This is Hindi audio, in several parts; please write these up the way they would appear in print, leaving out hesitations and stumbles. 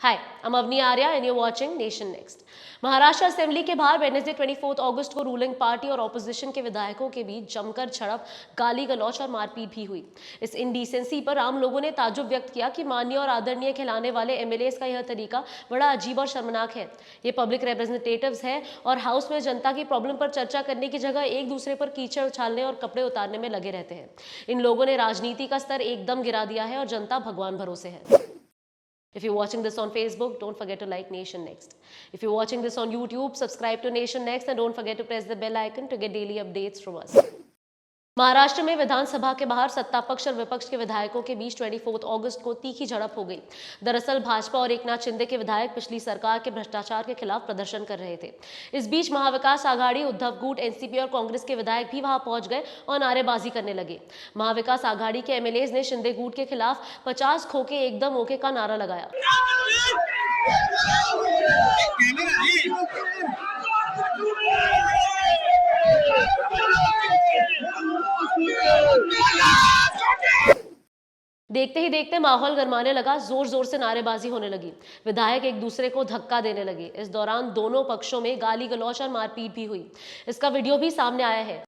Hi, I'm Avni Arya and you're watching Nation Next. Maharashtra assembly के बाहर वेडनेसडे 24 अगस्त को रूलिंग पार्टी और ऑपोजिशन के विधायकों के बीच जमकर झड़प, गाली गलौच और मारपीट भी हुई। इस इंडिसेंसी पर आम लोगों ने ताज्जुब व्यक्त किया कि माननीय और आदरणीय खिलाने वाले एमएलएस का यह तरीका बड़ा अजीब और शर्मनाक है। ये पब्लिक रिप्रेजेंटेटिव्स है और हाउस में जनता की प्रॉब्लम पर चर्चा करने की जगह एक दूसरे पर कीचड़ उछालने और कपड़े उतारने में लगे रहते हैं। इन लोगों ने राजनीति का स्तर एकदम गिरा दिया है और जनता भगवान भरोसे है। If you're watching this on Facebook, don't forget to like Nation Next. If you're watching this on YouTube, subscribe to Nation Next and don't forget to press the bell icon to get daily updates from us. Maharashtra में विधानसभा के बाहर सत्ता पक्ष और विपक्ष के विधायकों के बीच 24 अगस्त को तीखी झड़प हो गई। दरअसल भाजपा और एकनाथ शिंदे के विधायक पिछली सरकार के भ्रष्टाचार के खिलाफ प्रदर्शन कर रहे थे। इस बीच महाविकास आघाड़ी, उद्धव गुट, एनसीपी और कांग्रेस के विधायक भी वहां पहुंच गए और नारेबाजी करने लगे। महाविकास आघाड़ी के एमएलएज ने शिंदे गुट के खिलाफ 50 खोके एकदम ओके का नारा लगाया। देखते ही देखते माहौल गरमाने लगा, जोर जोर से नारेबाजी होने लगी। विधायक एक दूसरे को धक्का देने लगे। इस दौरान दोनों पक्षों में गाली गलौच और मारपीट भी हुई। इसका वीडियो भी सामने आया है।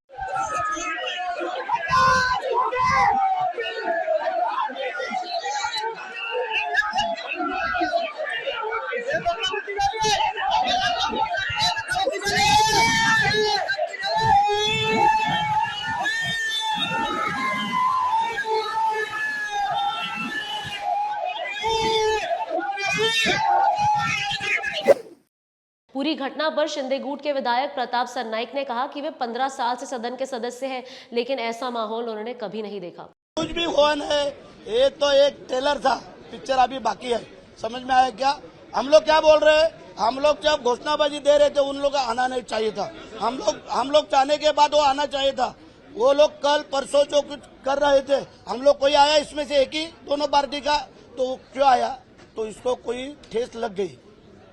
पूरी घटना पर शिंदे गुट के विधायक प्रताप सरनाइक ने कहा कि वे 15 साल से सदन के सदस्य हैं, लेकिन ऐसा माहौल उन्होंने कभी नहीं देखा। कुछ भी हुआ है, ये तो एक ट्रेलर था, पिक्चर अभी बाकी है। समझ में आया क्या? हम लोग क्या बोल रहे हैं? हम लोग जब घोषणाबाजी दे रहे थे, उन लोग का आना नहीं चाहिए था। हम लोग चाहने के बाद वो आना चाहिए था। वो लोग कल परसों जो कुछ कर रहे थे, हम लोग कोई आया इसमें से एक ही दोनों पार्टी का, तो क्यों आया? तो इसको कोई ठेस लग गई,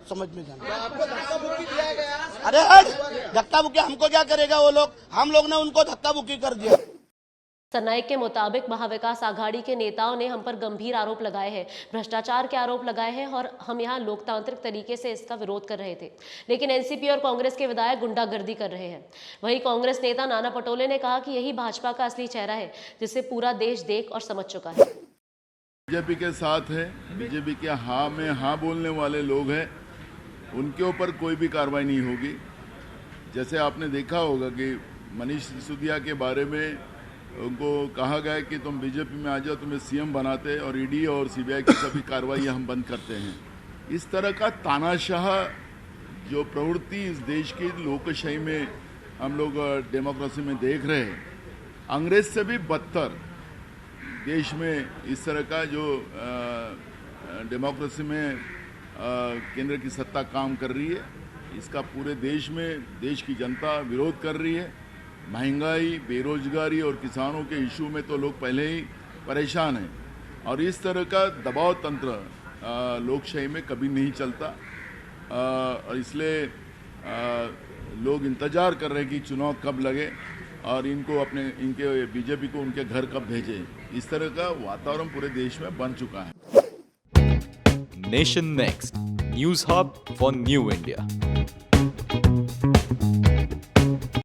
समझ में जाना। आपको धक्का मुक्की दिया गया? अरे हट, धक्का मुक्की हमको क्या करेगा वो लोग? हम लोग ने उनको धक्का मुक्की कर दिया। सरनाइक के मुताबिक महाविकास आघाड़ी के नेताओं ने हम पर गंभीर आरोप लगाए हैं, भ्रष्टाचार के आरोप लगाए हैं और हम यहां लोकतांत्रिक तरीके से इसका विरोध कर रहे थे, लेकिन एनसीपी और कांग्रेस के विधायक गुंडागर्दी कर रहे हैं। वहीं कांग्रेस नेता नाना पटोले ने कहा कि यही भाजपा का असली चेहरा है, जिसे पूरा देश देख और समझ चुका है। बीजेपी के साथ है, बीजेपी के हाँ में हाँ बोलने वाले लोग हैं, उनके ऊपर कोई भी कार्रवाई नहीं होगी। जैसे आपने देखा होगा कि मनीष सिसोदिया के बारे में उनको कहा गया कि तुम बीजेपी में आ जाओ, तुम्हें सीएम बनाते, और ईडी और सीबीआई की सभी कार्रवाई हम बंद करते हैं। इस तरह का तानाशाह जो प्रवृत्ति इस देश की लोकशाही में हम लोग डेमोक्रेसी में देख रहे हैं, अंग्रेज से भी बदतर देश में इस तरह का जो डेमोक्रेसी में केंद्र की सत्ता काम कर रही है, इसका पूरे देश में देश की जनता विरोध कर रही है। महंगाई, बेरोजगारी और किसानों के इशू में तो लोग पहले ही परेशान हैं, और इस तरह का दबाव तंत्र लोकशाही में कभी नहीं चलता। और इसलिए लोग इंतजार कर रहे हैं कि चुनाव कब लगे और इनके बीजेपी को उनके घर कब भेजे। इस तरह का वातावरण पूरे देश में बन चुका है। Nation next news hub for new India.